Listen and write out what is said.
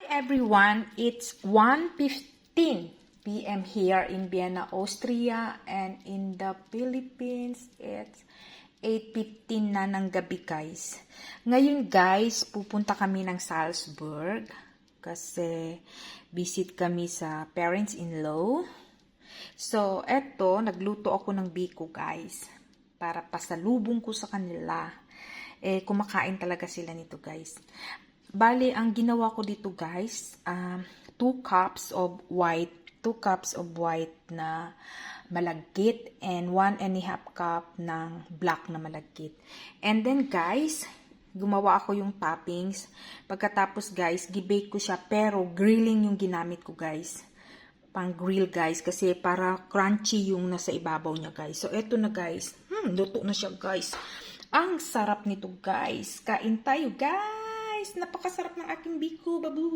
everyone, it's 1:15 p.m. here in Vienna, Austria, and in the Philippines, it's 8:15 na ng gabi, guys. Ngayon, guys, pupunta kami ng Salzburg kasi visit kami sa parents-in-law. So, eto, nagluto ako ng biko, guys, para pasalubong ko sa kanila. Kumakain talaga sila nito, guys. Bali, ang ginawa ko dito, guys, 2 cups of white na malagkit and 1.5 cup ng black na malagkit. And then, guys, gumawa ako yung toppings. Pagkatapos, guys, gibake ko siya, pero grilling yung ginamit ko, guys. Pang grill, guys, kasi para crunchy yung nasa ibabaw niya, guys. So, eto na, guys. Luto na siya, guys. Ang sarap nito, guys. Kain tayo, guys. Napakasarap ng aking biko, babu.